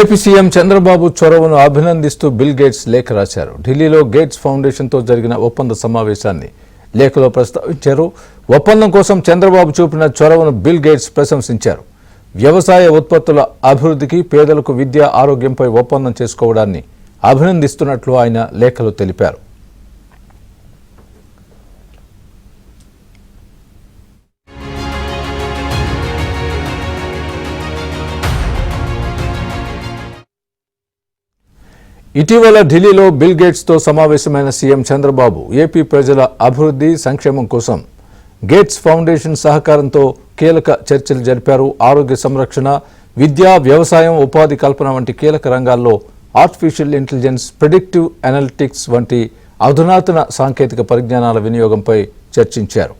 AP CM Chandrababu చొరవను అభినందిస్తూ bill gates లేఖ రాశారు. ఢిల్లీలో గేట్స్ ఫౌండేషన్తో జరిగిన ఒప్పంద సమావేశాన్ని లేఖలో ప్రస్తావించారు. ఒప్పందం కోసం చంద్రబాబు చూపిన చొరవను బిల్ గేట్స్ ప్రశంసించారు. వ్యవసాయ ఉత్పత్తుల అభివృద్ధికి, పేదలకు విద్య, ఆరోగ్యంపై ఒప్పందం చేసుకోవడాన్ని అభినందిస్తున్నట్లు ఆయన లేఖలో తెలిపారు. ఇటీవల ఢిల్లీలో బిల్ గేట్స్తో సమావేశమైన సీఎం చంద్రబాబు ఏపీ ప్రజల అభివృద్ధి, సంక్షేమం కోసం గేట్స్ ఫౌండేషన్ సహకారంతో కీలక చర్చలు జరిపారు. ఆరోగ్య సంరక్షణ, విద్య, వ్యవసాయం, ఉపాధి కల్పన వంటి కీలక రంగాల్లో ఆర్టిఫిషియల్ ఇంటెలిజెన్స్, ప్రిడిక్టివ్ అనలిటిక్స్ వంటి అధునాతన సాంకేతిక పరిజ్ఞానాల వినియోగంపై చర్చించారు.